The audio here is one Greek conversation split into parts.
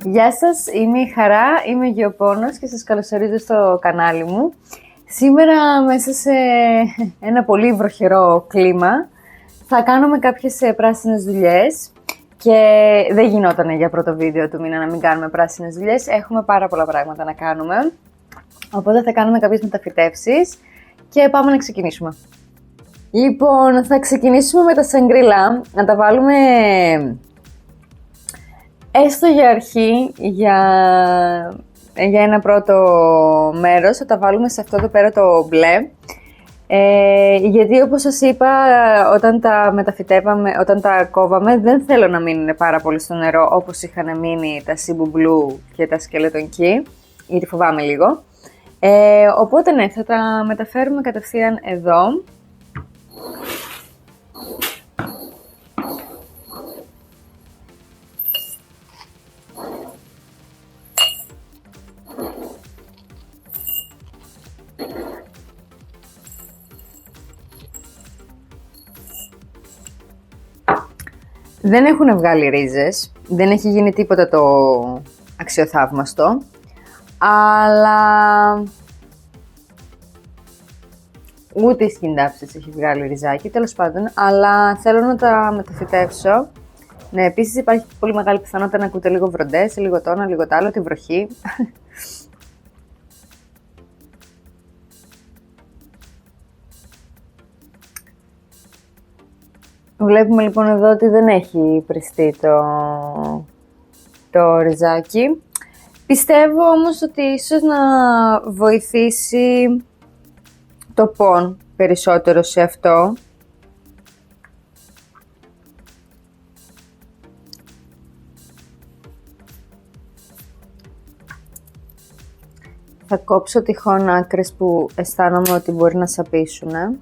Γεια σας, είμαι η Χαρά, είμαι γεωπόνος και σας καλωσορίζω στο κανάλι μου. Σήμερα μέσα σε ένα πολύ βροχερό κλίμα θα κάνουμε κάποιες πράσινες δουλειές και δεν γινόταν για πρώτο βίντεο του μήνα να μην κάνουμε πράσινες δουλειές. Έχουμε πάρα πολλά πράγματα να κάνουμε, οπότε θα κάνουμε κάποιες μεταφυτεύσεις και πάμε να ξεκινήσουμε. Λοιπόν, θα ξεκινήσουμε με τα σαγκρίλα, να τα βάλουμε έστω για αρχή, για ένα πρώτο μέρος, θα τα βάλουμε σε αυτό εδώ πέρα το μπλε. Γιατί όπως σας είπα, όταν τα μεταφυτεύαμε, όταν τα κόβαμε, δεν θέλω να μείνουν πάρα πολύ στο νερό όπως είχαν μείνει τα Cebu Blue και τα Skeleton Key, γιατί φοβάμαι λίγο. Οπότε ναι, θα τα μεταφέρουμε κατευθείαν εδώ. Δεν έχουν βγάλει ρίζες, δεν έχει γίνει τίποτα το αξιοθαύμαστο, αλλά ούτε η σκυντάψης έχει βγάλει ριζάκι, τέλος πάντων, αλλά θέλω να τα μεταφυτεύσω. Ναι, επίσης υπάρχει πολύ μεγάλη πιθανότητα να ακούτε λίγο βροντές, λίγο το ένα, λίγο το άλλο, τη βροχή. Βλέπουμε λοιπόν εδώ ότι δεν έχει πριστεί το ριζάκι. Πιστεύω όμως ότι ίσως να βοηθήσει το πον περισσότερο σε αυτό. Θα κόψω τυχόν άκρες που αισθάνομαι ότι μπορεί να σαπίσουν.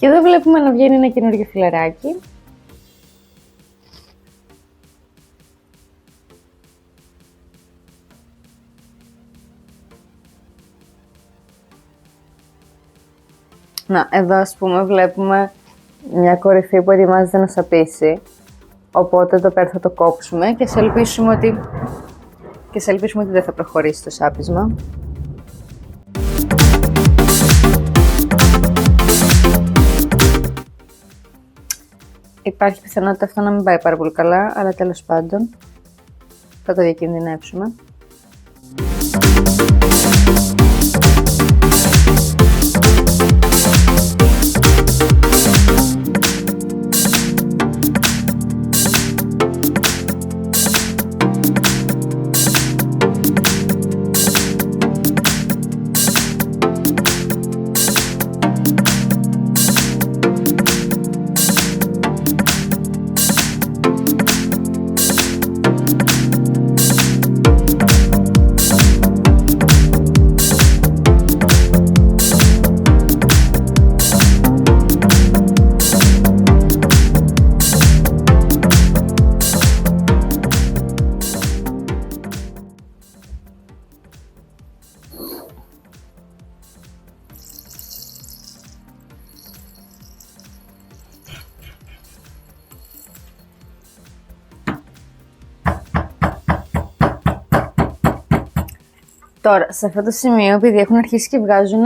Και εδώ βλέπουμε να βγαίνει ένα καινούργιο φιλαράκι. Να, εδώ ας πούμε βλέπουμε μια κορυφή που ετοιμάζεται να σαπίσει. Οπότε το πέρα θα το κόψουμε και σε ελπίσουμε ότι δεν θα προχωρήσει το σάπισμα. Υπάρχει πιθανότητα αυτό να μην πάει πάρα πολύ καλά, αλλά τέλος πάντων θα το διακινδυνεύσουμε. Τώρα, σε αυτό το σημείο, επειδή έχουν αρχίσει και βγάζουν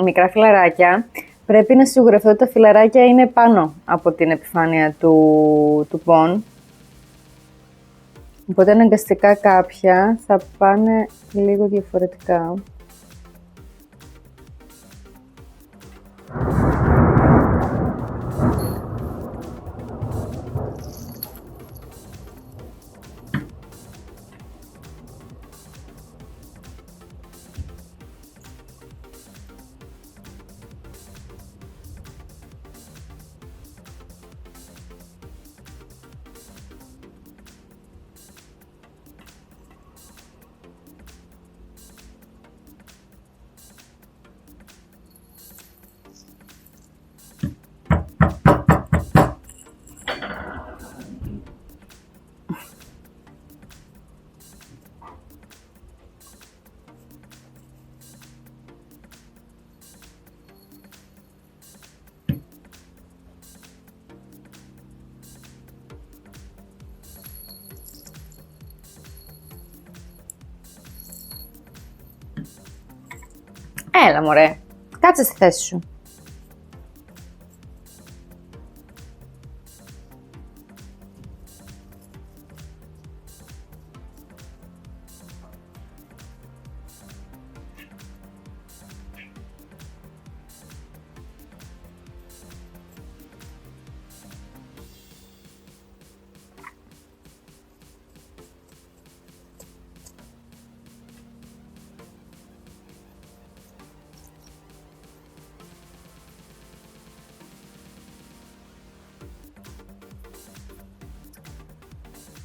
μικρά φιλαράκια, πρέπει να σιγουρευτώ ότι τα φιλαράκια είναι πάνω από την επιφάνεια του πον. Οπότε αναγκαστικά κάποια θα πάνε λίγο διαφορετικά. Έλα μωρέ, κάτσε στη θέση σου.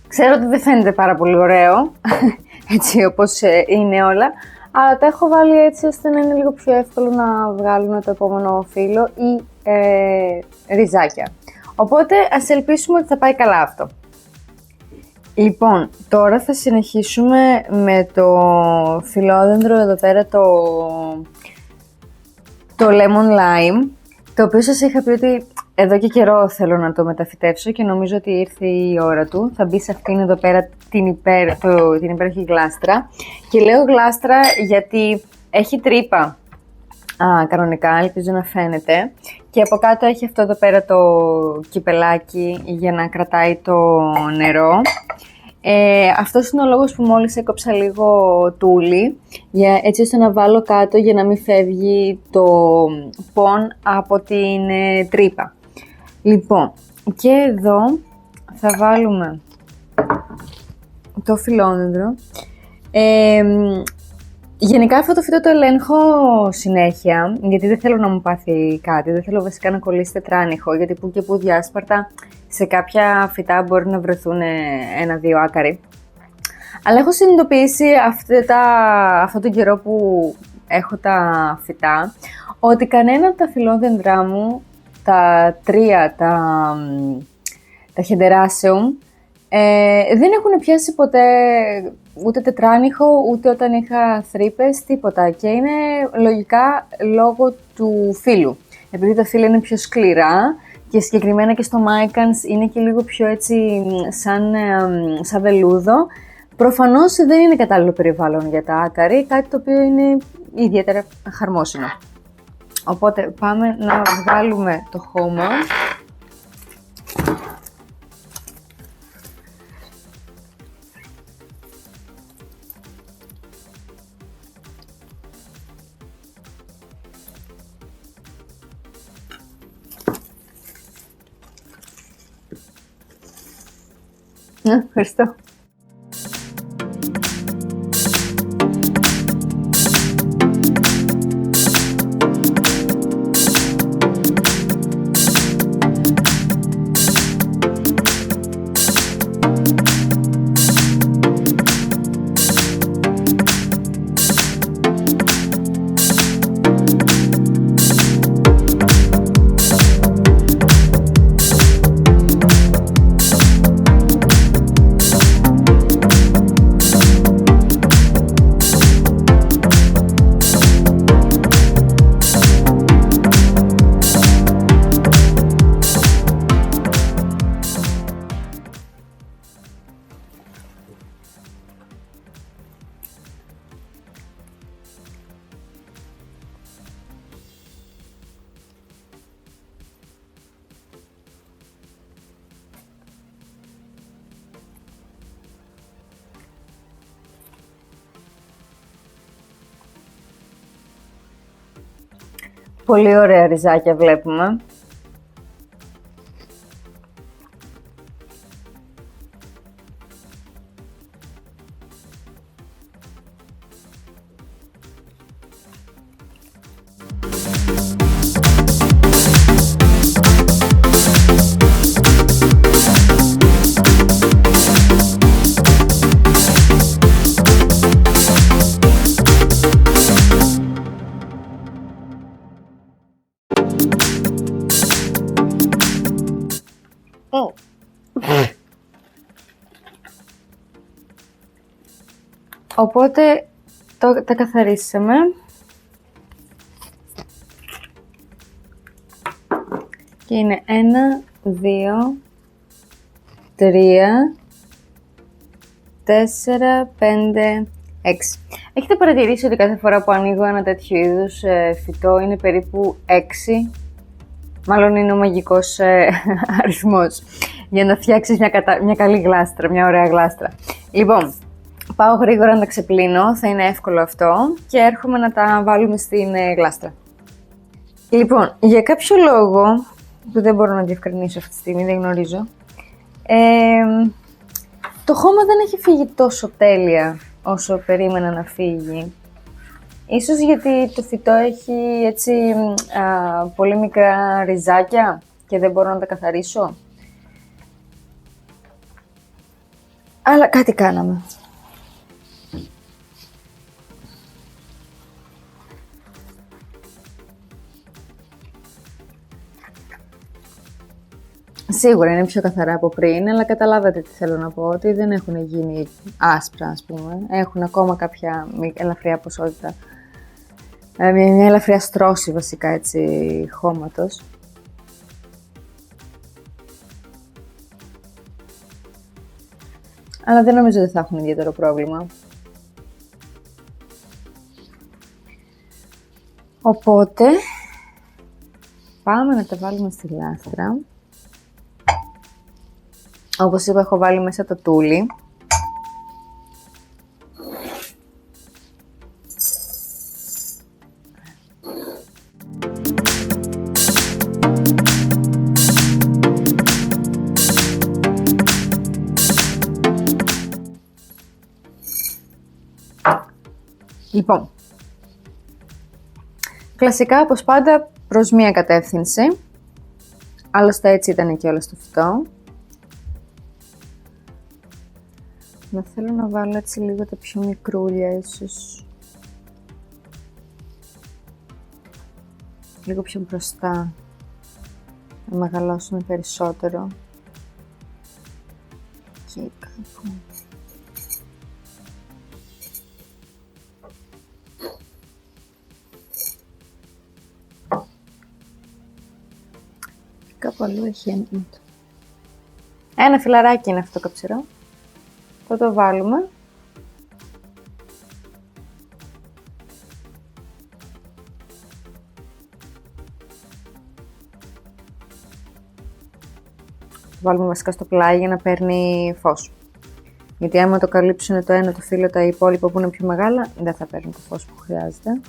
Ξέρω ότι δεν φαίνεται πάρα πολύ ωραίο, έτσι όπως είναι όλα, αλλά τα έχω βάλει έτσι ώστε να είναι λίγο πιο εύκολο να βγάλουμε το επόμενο φύλλο ή ριζάκια. Οπότε ας ελπίσουμε ότι θα πάει καλά αυτό. Λοιπόν, τώρα θα συνεχίσουμε με το φιλόδεντρο εδώ πέρα, το lemon lime, το οποίο σας είχα πει ότι εδώ και καιρό θέλω να το μεταφυτεύσω και νομίζω ότι ήρθε η ώρα του. Θα μπει σε αυτήν εδώ πέρα την υπέροχη γλάστρα. Και λέω γλάστρα γιατί έχει τρύπα κανονικά, ελπίζω να φαίνεται. Και από κάτω έχει αυτό εδώ πέρα το κυπελάκι για να κρατάει το νερό. Αυτός είναι ο λόγος που μόλις έκοψα λίγο τούλι, έτσι ώστε να βάλω κάτω για να μην φεύγει το πον από την τρύπα. Λοιπόν, και εδώ θα βάλουμε το φιλόδεντρο. Γενικά αυτό το φυτό το ελέγχω συνέχεια, γιατί δεν θέλω να μου πάθει κάτι, δεν θέλω βασικά να κολλήσει τετράνιχο, γιατί που και που διάσπαρτα σε κάποια φυτά μπορεί να βρεθούν ένα-δύο άκαροι. Αλλά έχω συνειδητοποιήσει αυτόν τον καιρό που έχω τα φυτά, ότι κανένα από τα φιλόδεντρά μου, τα τρία, τα χεντεράσεουμ, δεν έχουν πιάσει ποτέ ούτε τετράνιχο, ούτε όταν είχα θρύπες, τίποτα. Και είναι λογικά λόγω του φύλου. Επειδή τα φύλλα είναι πιο σκληρά και συγκεκριμένα και στο Mycans είναι και λίγο πιο έτσι σαν βελούδο, προφανώς δεν είναι κατάλληλο περιβάλλον για τα άκαρη, κάτι το οποίο είναι ιδιαίτερα χαρμόσυνο. Οπότε πάμε να βγάλουμε το χώμα. Ευχαριστώ. Πολύ ωραία ριζάκια βλέπουμε. Οπότε τα καθαρίσαμε. Και είναι 1, 2, 3, 4, 5, 6. Έχετε παρατηρήσει ότι κάθε φορά που ανοίγω ένα τέτοιο είδους φυτό είναι περίπου 6, μάλλον είναι ο μαγικός αριθμός, για να φτιάξεις μια καλή γλάστρα, μια ωραία γλάστρα. Λοιπόν, πάω γρήγορα να τα ξεπλύνω, θα είναι εύκολο αυτό και έρχομαι να τα βάλουμε στην γλάστρα. Λοιπόν, για κάποιο λόγο, που δεν μπορώ να διευκρινίσω αυτή τη στιγμή, δεν γνωρίζω, το χώμα δεν έχει φύγει τόσο τέλεια όσο περίμενα να φύγει. Ίσως γιατί το φυτό έχει έτσι πολύ μικρά ριζάκια και δεν μπορώ να τα καθαρίσω. Αλλά κάτι κάναμε. Σίγουρα είναι πιο καθαρά από πριν, αλλά καταλάβατε τι θέλω να πω, ότι δεν έχουν γίνει άσπρα, ας πούμε. Έχουν ακόμα κάποια ελαφριά ποσότητα, μια ελαφριά στρώση βασικά, έτσι, χώματος. Αλλά δεν νομίζω ότι θα έχουν ιδιαίτερο πρόβλημα. Οπότε, πάμε να τα βάλουμε στη γλάστρα. Όπως είπα, έχω βάλει μέσα το τούλι. Λοιπόν, κλασικά, όπως πάντα, προς μία κατεύθυνση. Άλλωστε έτσι ήταν και όλο στο φυτό. Να θέλω να βάλω έτσι λίγο τα πιο μικρούλια, ίσως λίγο πιο μπροστά, να μεγαλώσουν περισσότερο. Και κάπου. Κάπου αλλού έχει ένα φιλαράκι είναι αυτό καψερό. Θα το βάλουμε. Το βάλουμε βασικά στο πλάι για να παίρνει φως. Γιατί άμα το καλύψουν το ένα το φύλλο, τα υπόλοιπα που είναι πιο μεγάλα, δεν θα παίρνουν το φως που χρειάζεται.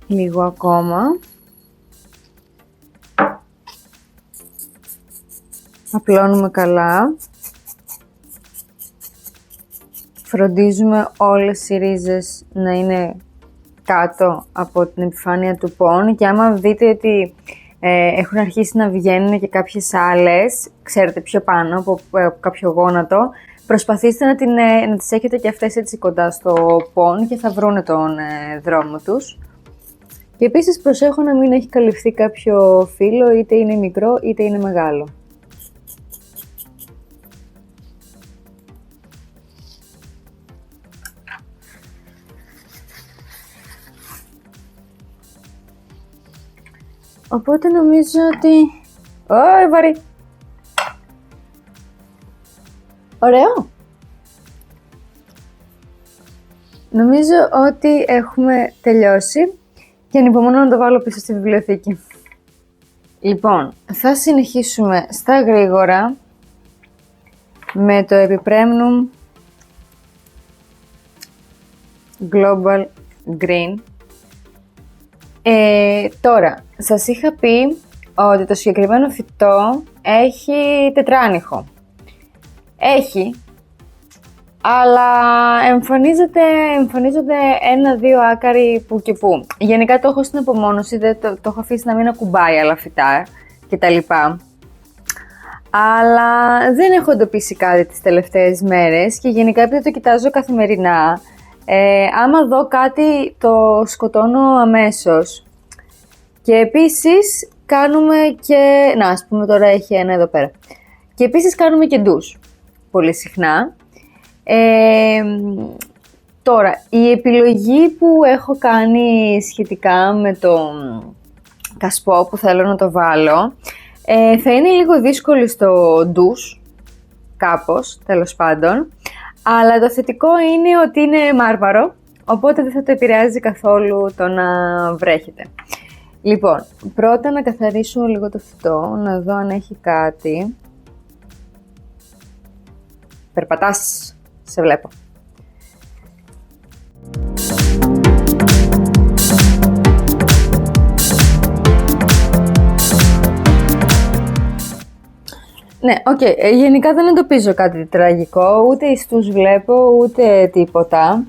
Λίγο ακόμα. Απλώνουμε καλά. Φροντίζουμε όλες οι ρίζες να είναι κάτω από την επιφάνεια του πόν και άμα δείτε ότι Έχουν αρχίσει να βγαίνουν και κάποιες άλλες, ξέρετε, πιο πάνω από κάποιο γόνατο. Προσπαθήστε να τις έχετε και αυτές έτσι κοντά στο πον και θα βρούνε τον δρόμο τους. Και επίσης προσέχω να μην έχει καλυφθεί κάποιο φύλλο, είτε είναι μικρό είτε είναι μεγάλο. Οπότε νομίζω ότι... Ω, βαρύ! Ωραίο! Νομίζω ότι έχουμε τελειώσει και ανυπομονώ να το βάλω πίσω στη βιβλιοθήκη. Λοιπόν, θα συνεχίσουμε στα γρήγορα με το Epipremnum Global Green. Τώρα, σας είχα πει ότι το συγκεκριμένο φυτό έχει τετράνυχο. Έχει, αλλά εμφανίζονται ένα-δύο άκαροι που και που. Γενικά το έχω στην απομόνωση, δεν το έχω αφήσει να μην ακουμπάει άλλα φυτά κτλ. Αλλά δεν έχω εντοπίσει κάτι τις τελευταίες μέρες και γενικά επειδή το κοιτάζω καθημερινά, άμα δω κάτι το σκοτώνω αμέσως. Και επίσης κάνουμε και... Να, ας πούμε τώρα έχει ένα εδώ πέρα. Και επίσης κάνουμε και ντους πολύ συχνά. Τώρα, η επιλογή που έχω κάνει σχετικά με το κασπό που θέλω να το βάλω θα είναι λίγο δύσκολη στο ντους, κάπως, τέλος πάντων. Αλλά το θετικό είναι ότι είναι μάρμαρο, οπότε δεν θα το επηρεάζει καθόλου το να βρέχεται. Λοιπόν, πρώτα να καθαρίσω λίγο το φυτό, να δω αν έχει κάτι. Περπατάς, σε βλέπω. Ναι, γενικά δεν εντοπίζω κάτι τραγικό, ούτε ιστούς βλέπω, ούτε τίποτα.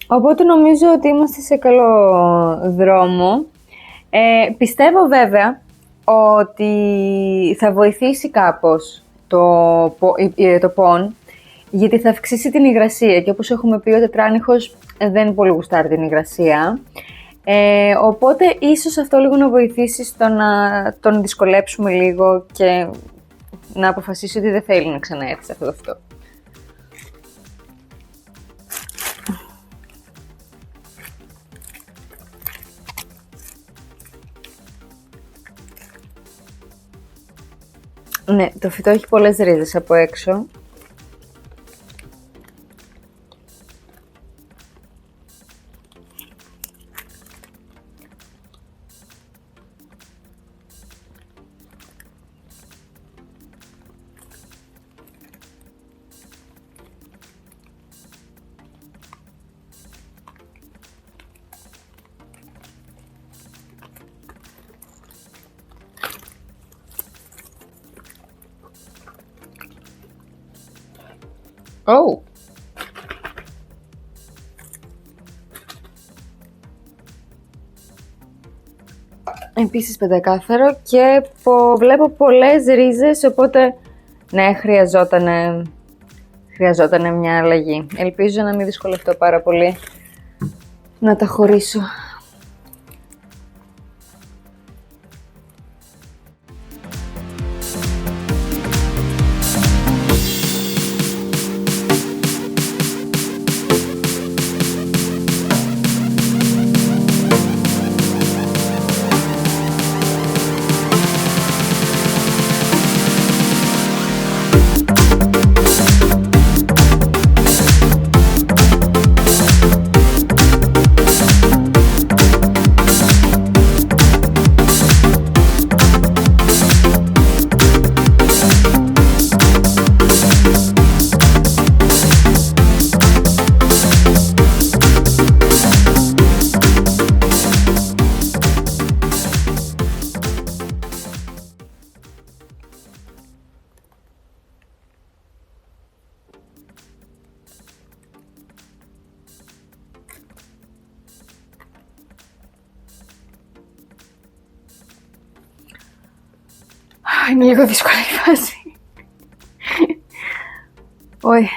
Οπότε νομίζω ότι είμαστε σε καλό δρόμο. Πιστεύω βέβαια ότι θα βοηθήσει κάπως το πον, γιατί θα αυξήσει την υγρασία και όπως έχουμε πει ο τετράνυχος δεν πολύ γουστάρει την υγρασία. Οπότε ίσως αυτό λίγο να βοηθήσει στο να τον δυσκολέψουμε λίγο και να αποφασίσει ότι δεν θέλει να ξαναέρθει σε αυτό το φυτό. Ναι, το φυτό έχει πολλές ρίζες από έξω. Oh. Επίσης πεντακάθαρο και βλέπω πολλές ρίζες, οπότε ναι, χρειαζόταν μια αλλαγή. Ελπίζω να μην δυσκολευτώ πάρα πολύ να τα χωρίσω. Είναι λίγο δύσκολη η φάση. Όχι.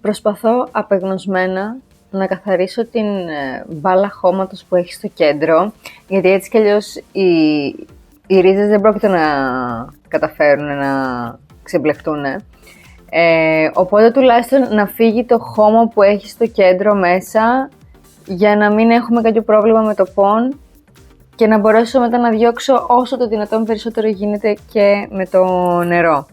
Προσπαθώ απεγνωσμένα να καθαρίσω την μπάλα χώματος που έχει στο κέντρο, γιατί έτσι κι αλλιώς οι ρίζες δεν πρόκειται να καταφέρουν να ξεμπλεχτούν. Οπότε τουλάχιστον να φύγει το χώμα που έχει στο κέντρο μέσα, για να μην έχουμε κάποιο πρόβλημα με το πον και να μπορέσω μετά να διώξω όσο το δυνατόν περισσότερο γίνεται και με το νερό.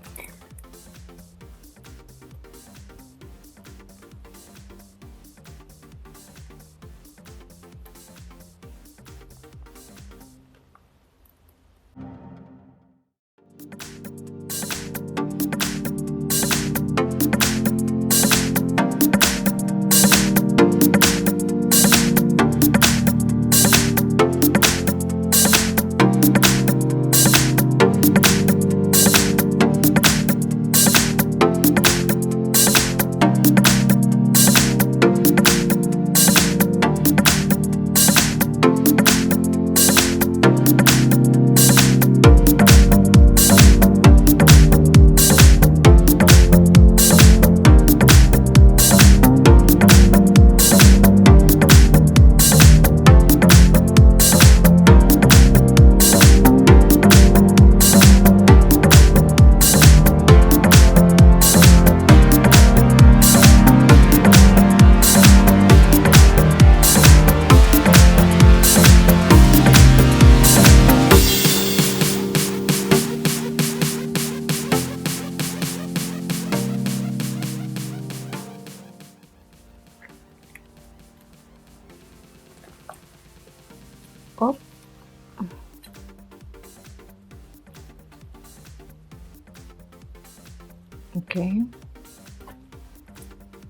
Οπ.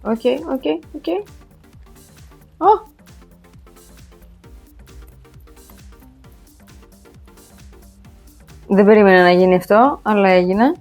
Οκ. Ω! Δεν περίμενα να γίνει αυτό, αλλά έγινε.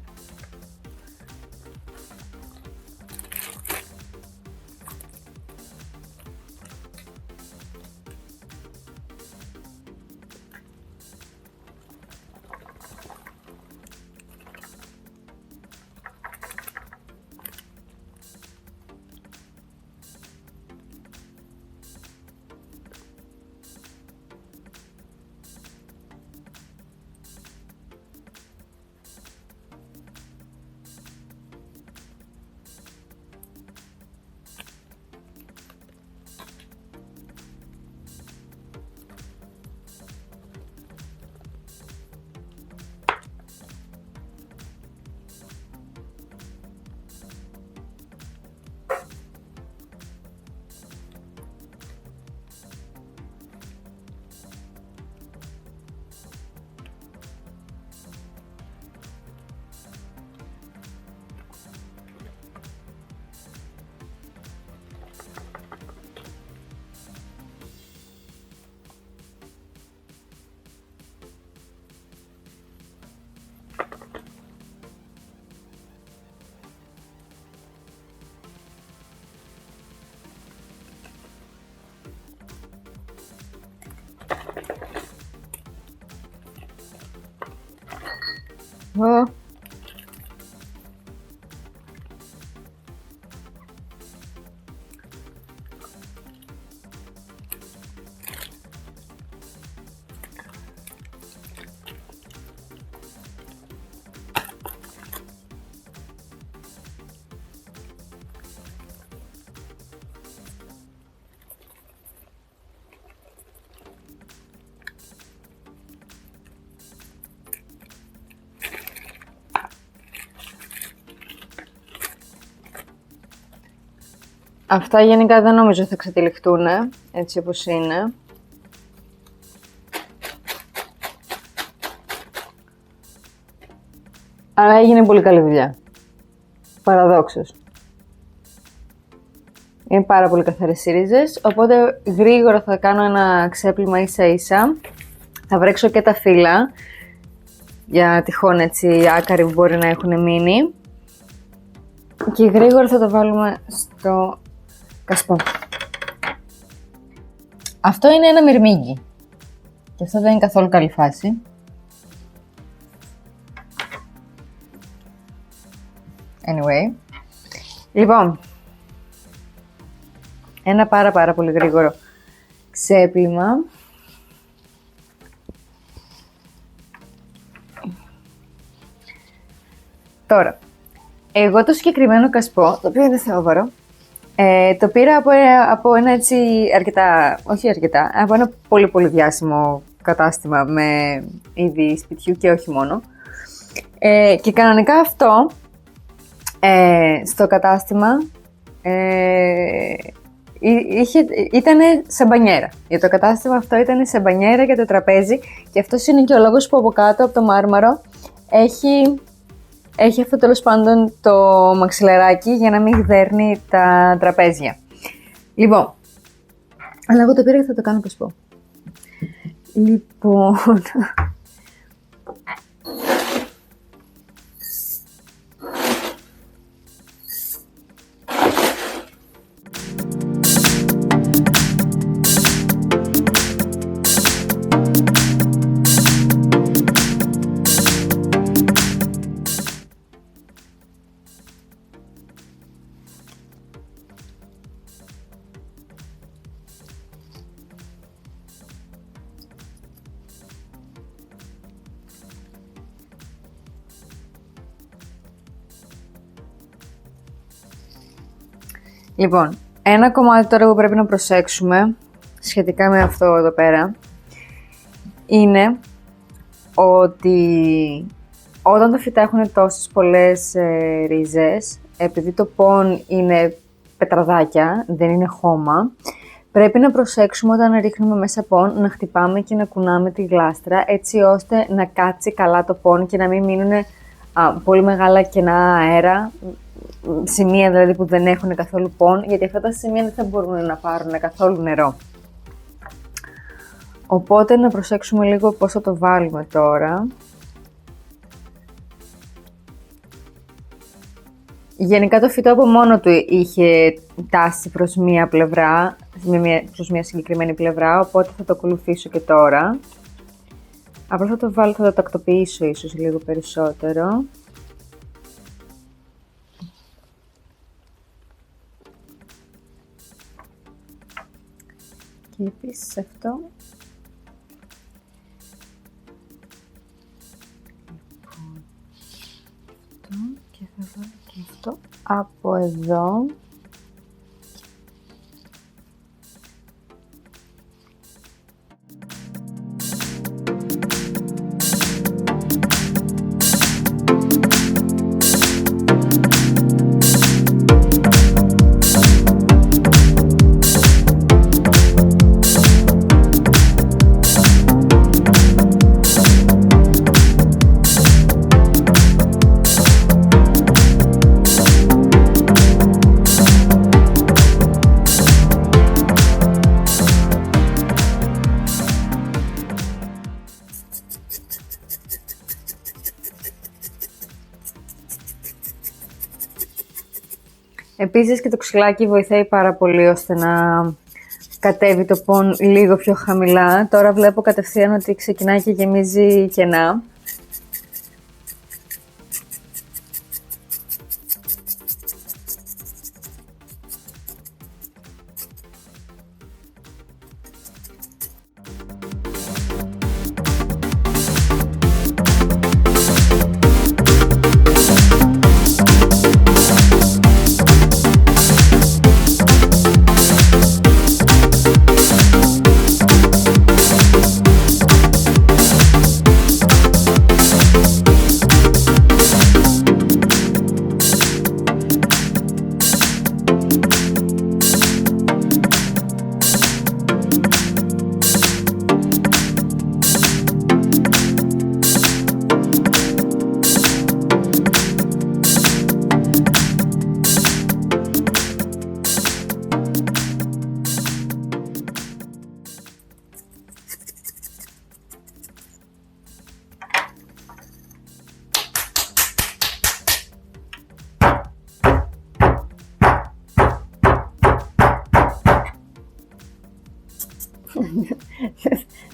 Αυτά γενικά δεν νομίζω θα ξετυλιχτούν έτσι όπως είναι. Αλλά έγινε πολύ καλή δουλειά. Παραδόξως. Είναι πάρα πολύ καθαρές οι ρίζες, οπότε γρήγορα θα κάνω ένα ξέπλυμα ίσα ίσα. Θα βρέξω και τα φύλλα, για τυχόν έτσι άκαροι που μπορεί να έχουν μείνει. Και γρήγορα θα το βάλουμε στο κασπό. Αυτό είναι ένα μυρμήγκι. Και αυτό δεν είναι καθόλου καλή φάση. Anyway. Λοιπόν. Ένα πάρα πολύ γρήγορο ξέπλυμα. Τώρα. Εγώ το συγκεκριμένο κασπό, το οποίο είναι θεόβαρο, το πήρα από ένα έτσι από ένα πολύ διάσημο κατάστημα με είδη σπιτιού και όχι μόνο. Και κανονικά αυτό, στο κατάστημα, ήταν σε μπανιέρα. Για το κατάστημα αυτό ήταν σε μπανιέρα για το τραπέζι και αυτός είναι και ο λόγος που από κάτω, από το μάρμαρο, έχει αυτό τέλος πάντων το μαξιλαράκι για να μην γδέρνει τα τραπέζια. Λοιπόν, αλλά εγώ το πήρα και θα το κάνω πώς πω. Λοιπόν... Λοιπόν, ένα κομμάτι τώρα που πρέπει να προσέξουμε σχετικά με αυτό εδώ πέρα είναι ότι όταν τα φυτά έχουν τόσες πολλές ρίζες, επειδή το πον είναι πετραδάκια, δεν είναι χώμα, πρέπει να προσέξουμε όταν ρίχνουμε μέσα πον να χτυπάμε και να κουνάμε τη γλάστρα έτσι ώστε να κάτσει καλά το πον και να μην μείνουν πολύ μεγάλα κενά αέρα, σημεία δηλαδή που δεν έχουν καθόλου πον, γιατί αυτά τα σημεία δεν θα μπορούν να πάρουν καθόλου νερό. Οπότε να προσέξουμε λίγο πώς θα το βάλουμε τώρα. Γενικά το φυτό από μόνο του είχε τάση προς μία πλευρά, προς μία συγκεκριμένη πλευρά, οπότε θα το ακολουθήσω και τώρα. Απλά θα το βάλω, θα το τακτοποιήσω ίσως λίγο περισσότερο. Και επίσης αυτό. Και θα βάλω και αυτό από εδώ. Επίσης και το ξυλάκι βοηθάει πάρα πολύ ώστε να κατέβει το πον λίγο πιο χαμηλά. Τώρα βλέπω κατευθείαν ότι ξεκινάει και γεμίζει κενά.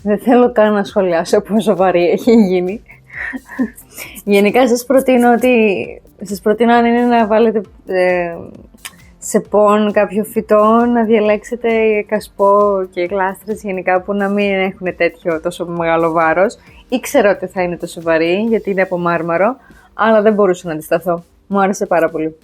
Δεν θέλω καν να σχολιάσω πόσο βαρύ έχει γίνει. Γενικά σας προτείνω αν είναι να βάλετε σε πον κάποιο φυτό, να διαλέξετε κασπό και γλάστρες γενικά που να μην έχουν τέτοιο τόσο μεγάλο βάρος. Ήξερα ότι θα είναι τόσο βαρύ γιατί είναι από μάρμαρο, αλλά δεν μπορούσα να αντισταθώ. Μου άρεσε πάρα πολύ.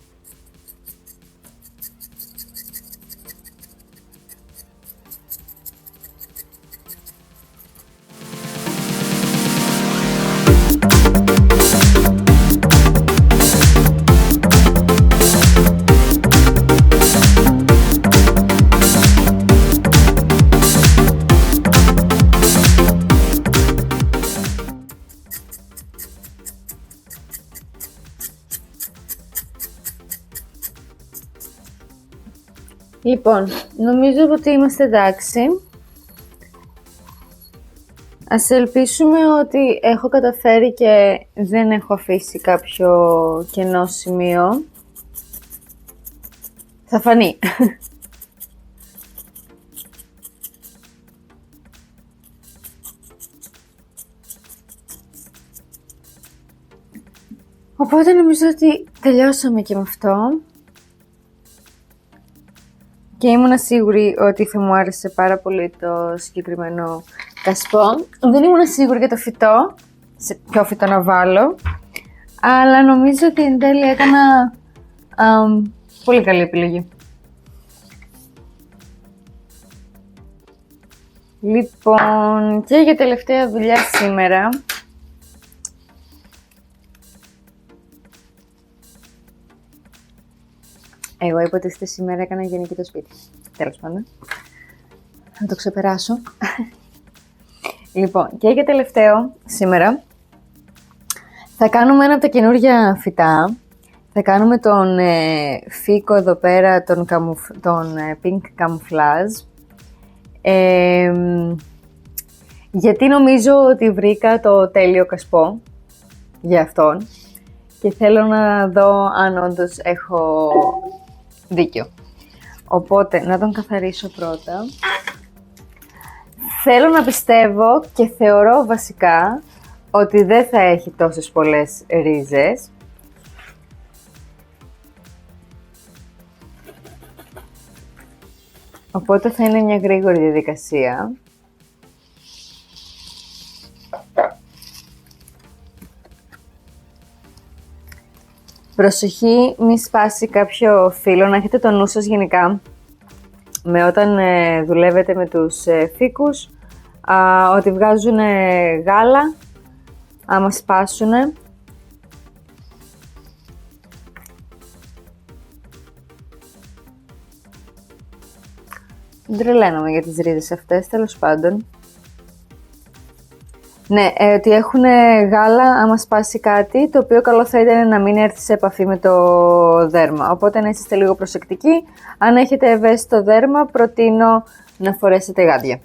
Λοιπόν, νομίζω ότι είμαστε εντάξει. Ας ελπίσουμε ότι έχω καταφέρει και δεν έχω αφήσει κάποιο κενό σημείο. Θα φανεί. Οπότε νομίζω ότι τελειώσαμε και με αυτό. Και ήμουν σίγουρη ότι θα μου άρεσε πάρα πολύ το συγκεκριμένο κασπό. Δεν ήμουν σίγουρη για το φυτό, σε ποιο φυτό να βάλω. Αλλά νομίζω ότι εν τέλει έκανα πολύ καλή επιλογή. Λοιπόν, και για τελευταία δουλειά σήμερα. Εγώ είπα ότι αυτή σήμερα έκανα γενική το σπίτι. Τέλος πάντων. Θα το ξεπεράσω. Λοιπόν, και για τελευταίο σήμερα θα κάνουμε ένα από τα καινούργια φυτά. Θα κάνουμε τον φύκο εδώ πέρα, τον pink camouflage. Γιατί νομίζω ότι βρήκα το τέλειο κασπό για αυτόν. Και θέλω να δω αν όντως έχω δίκιο. Οπότε, να τον καθαρίσω πρώτα. Θέλω να πιστεύω και θεωρώ βασικά ότι δεν θα έχει τόσες πολλές ρίζες. Οπότε θα είναι μια γρήγορη διαδικασία. Προσοχή, μη σπάσει κάποιο φύλλο, να έχετε το νου σας γενικά με όταν δουλεύετε με τους φύκους, ότι βγάζουν γάλα άμα σπάσουνε. Δεν τρελαίνομαι για τις ρίζες αυτές, τέλος πάντων. Ναι, ότι έχουν γάλα άμα σπάσει κάτι, το οποίο καλό θα ήταν να μην έρθει σε επαφή με το δέρμα. Οπότε να είστε λίγο προσεκτικοί. Αν έχετε ευαίσθητο δέρμα, προτείνω να φορέσετε γάντια.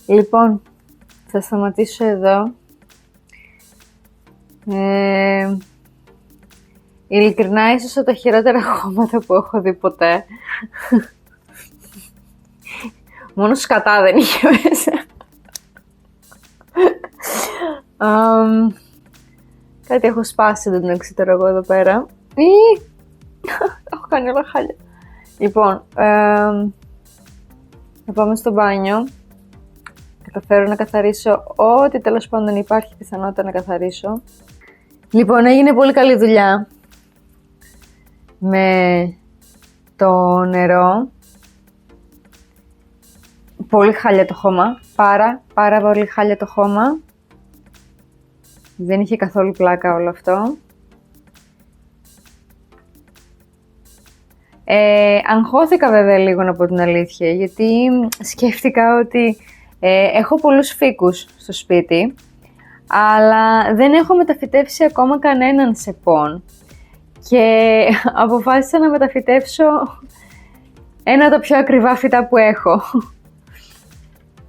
Λοιπόν, θα σταματήσω εδώ. Ειλικρινά, ίσως από τα χειρότερα χώματα που έχω δει ποτέ. Μόνο σκατά δεν είχε μέσα. Κάτι έχω σπάσει, δεν ξέρω εγώ εδώ πέρα. Έχω κάνει όλα χάλια. Λοιπόν, θα πάμε στο μπάνιο. Καταφέρω να καθαρίσω ό,τι τέλος πάντων υπάρχει πιθανότητα να καθαρίσω. Λοιπόν, έγινε πολύ καλή δουλειά με το νερό. Πολύ χάλια το χώμα, πάρα πολύ χάλια το χώμα. Δεν είχε καθόλου πλάκα όλο αυτό. Αγχώθηκα βέβαια λίγο, να πω την αλήθεια, γιατί σκέφτηκα ότι έχω πολλούς φοίκους στο σπίτι, αλλά δεν έχω μεταφυτεύσει ακόμα κανέναν σεπών και αποφάσισα να μεταφυτεύσω ένα από τα πιο ακριβά φυτά που έχω.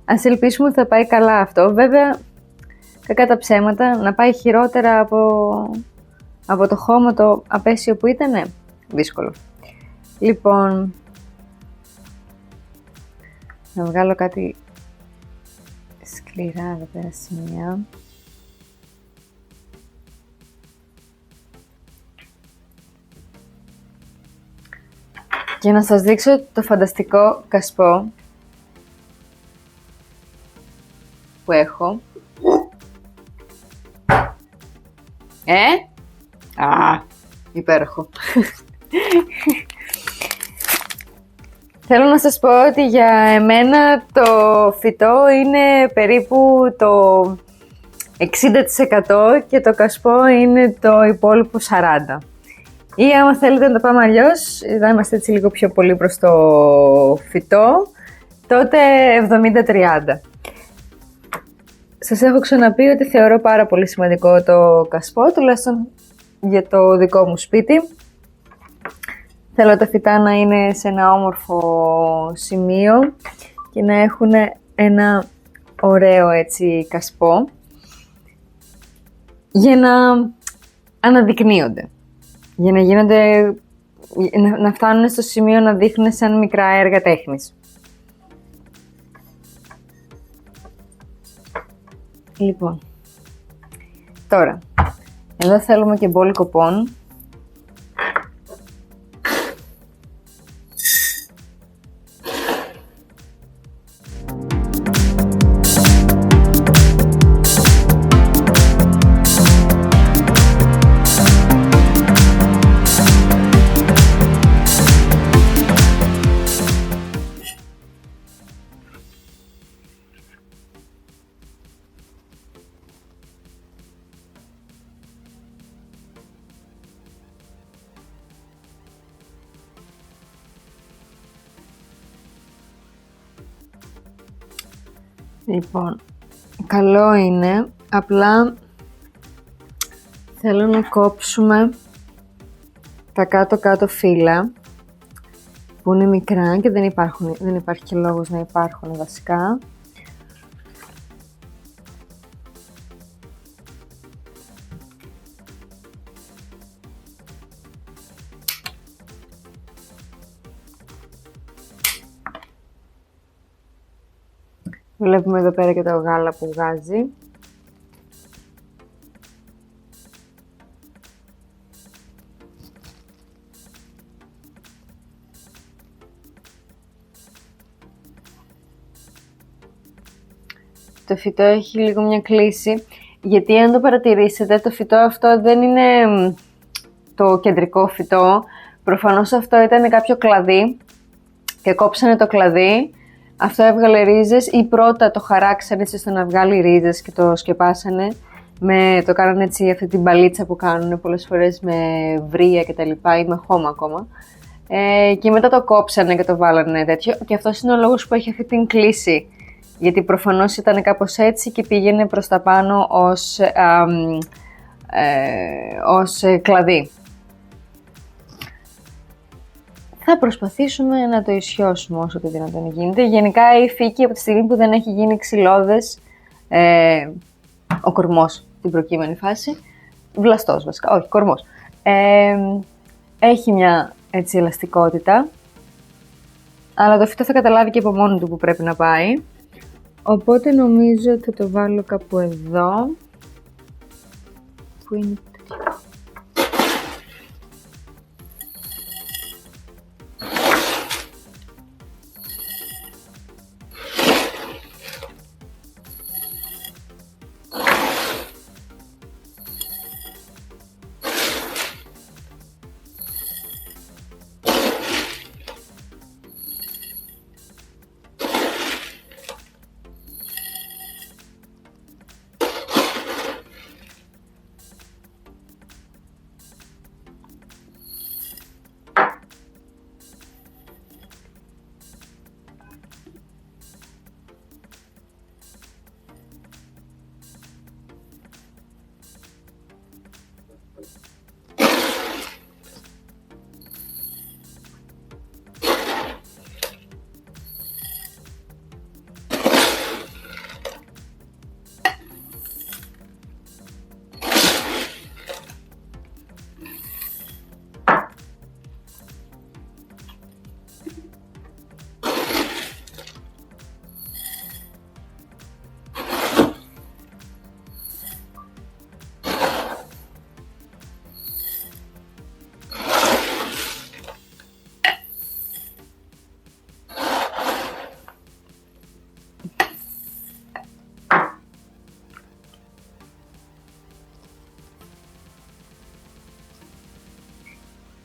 Ας ελπίσουμε ότι θα πάει καλά αυτό. Βέβαια, κακά τα ψέματα, να πάει χειρότερα από το χώμα το απέσιο που ήτανε, δύσκολο. Λοιπόν, να βγάλω κάτι σκληρά εδώ πέρα σημεία. Και να σας δείξω το φανταστικό κασπό που έχω. Υπέροχο. Θέλω να σας πω ότι για εμένα το φυτό είναι περίπου το 60% και το κασπό είναι το υπόλοιπο 40%. Ή άμα θέλετε να το πάμε αλλιώς, να είμαστε έτσι λίγο πιο πολύ προς το φυτό, τότε 70-30. Σας έχω ξαναπεί ότι θεωρώ πάρα πολύ σημαντικό το κασπό, τουλάχιστον για το δικό μου σπίτι. Θέλω τα φυτά να είναι σε ένα όμορφο σημείο και να έχουν ένα ωραίο έτσι κασπό για να αναδεικνύονται, για να γίνονται, να φτάνουν στο σημείο να δείχνουν σαν μικρά έργα τέχνης. Λοιπόν, τώρα, εδώ θέλουμε και μπόλικο πόν. Λοιπόν, καλό είναι, απλά θέλω να κόψουμε τα κάτω-κάτω φύλλα που είναι μικρά και δεν υπάρχει και λόγος να υπάρχουν βασικά. Βλέπουμε εδώ πέρα και το γάλα που βγάζει. Το φυτό έχει λίγο μια κλίση, γιατί αν το παρατηρήσετε, το φυτό αυτό δεν είναι το κεντρικό φυτό. Προφανώς αυτό ήταν κάποιο κλαδί και κόψανε το κλαδί. Αυτό έβγαλε ρίζες ή πρώτα το χαράξανε έτσι ώστε να βγάλει ρίζες και το σκεπάσανε. Το κάνανε έτσι αυτή την μπαλίτσα που κάνουν πολλές φορές με βρύα και τα λοιπά ή με χώμα ακόμα. Και μετά το κόψανε και το βάλανε τέτοιο. Και αυτός είναι ο λόγος που έχει αυτή την κλίση. Γιατί προφανώς ήταν κάπως έτσι και πήγαινε προς τα πάνω ως κλαδί. Θα προσπαθήσουμε να το ισιώσουμε όσο το δυνατόν γίνεται. Γενικά η φύκη από τη στιγμή που δεν έχει γίνει ξυλώδες, ο κορμός στην προκείμενη φάση, βλαστός βασικά, όχι κορμός, έχει μια έτσι ελαστικότητα, αλλά το φυτό θα καταλάβει και από μόνο του που πρέπει να πάει. Οπότε νομίζω ότι θα το βάλω κάπου εδώ, που είναι τέτοιο.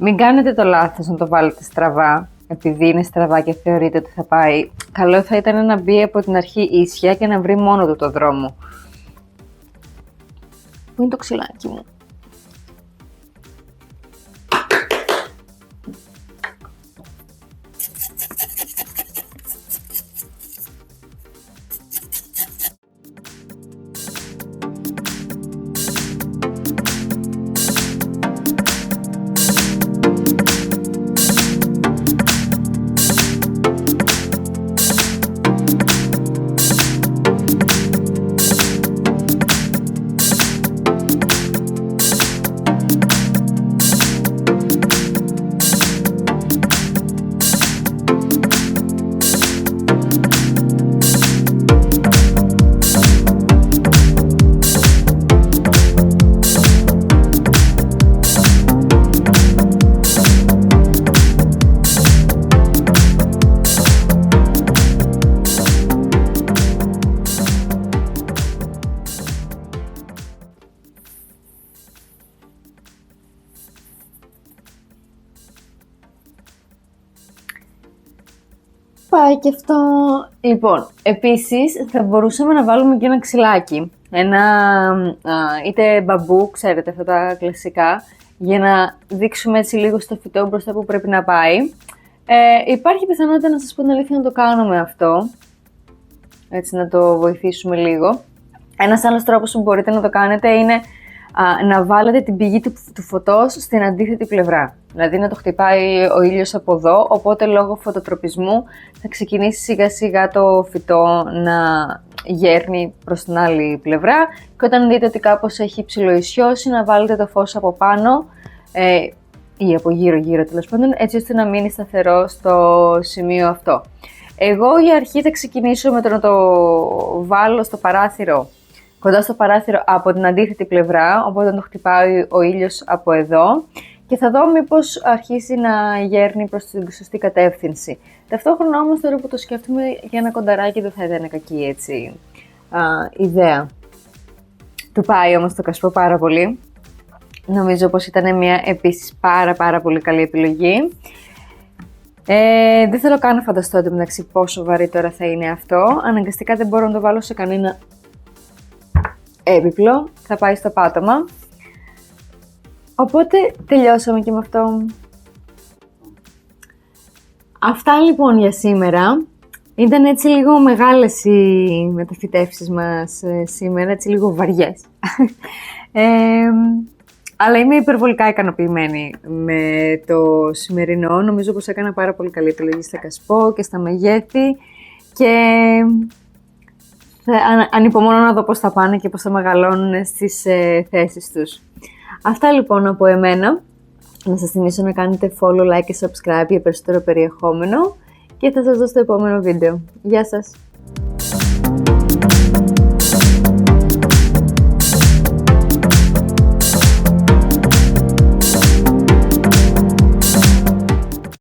Μην κάνετε το λάθος να το βάλετε στραβά, επειδή είναι στραβά και θεωρείτε ότι θα πάει. Καλό θα ήταν να μπει από την αρχή ίσια και να βρει μόνο του το δρόμο. Πού είναι το ξυλάκι μου? Πάει και αυτό. Λοιπόν, επίσης θα μπορούσαμε να βάλουμε και ένα ξυλάκι. Ένα είτε μπαμπού, ξέρετε αυτά τα κλασικά, για να δείξουμε έτσι λίγο στο φυτό μπροστά που πρέπει να πάει. Υπάρχει πιθανότητα, να σας πω την αλήθεια, να το κάνουμε αυτό. Έτσι να το βοηθήσουμε λίγο. Ένας άλλος τρόπος που μπορείτε να το κάνετε είναι να βάλετε την πηγή του φωτός στην αντίθετη πλευρά. Δηλαδή να το χτυπάει ο ήλιος από εδώ, οπότε λόγω φωτοτροπισμού θα ξεκινήσει σιγά σιγά το φυτό να γέρνει προς την άλλη πλευρά και όταν δείτε ότι κάπως έχει ψιλοϊσιώσει να βάλετε το φως από πάνω ή από γύρω τέλος πάντων, έτσι ώστε να μείνει σταθερό στο σημείο αυτό. Εγώ για αρχή θα ξεκινήσω με το να το βάλω στο παράθυρο, κοντά στο παράθυρο από την αντίθετη πλευρά, οπότε το χτυπάει ο ήλιος από εδώ και θα δω μήπως αρχίσει να γέρνει προς την σωστή κατεύθυνση. Ταυτόχρονα όμως τώρα που το σκέφτομαι, για ένα κονταράκι δεν θα ήταν κακή έτσι ιδέα. Του πάει όμως το κασπό πάρα πολύ. Νομίζω πως ήταν μια επίσης πάρα πολύ καλή επιλογή. Δεν θέλω καν να φανταστώ μεταξύ πόσο βαρύ τώρα θα είναι αυτό. Αναγκαστικά δεν μπορώ να το βάλω σε κανένα έπιπλο, θα πάει στο πάτωμα. Οπότε τελειώσαμε και με αυτό. Αυτά λοιπόν για σήμερα. Ήταν έτσι λίγο μεγάλες οι μεταφυτεύσεις μας σήμερα, έτσι λίγο βαριές. Αλλά είμαι υπερβολικά ικανοποιημένη με το σημερινό. Νομίζω πως έκανα πάρα πολύ καλή επιλογή στα κασπό και στα μεγέθη και ανυπομονώ να δω πώς θα πάνε και πώς θα μεγαλώνουν στις θέσεις τους. Αυτά λοιπόν από εμένα. Να σας θυμίσω να κάνετε follow, like και subscribe για περισσότερο περιεχόμενο και θα σας δω στο επόμενο βίντεο. Γεια σας!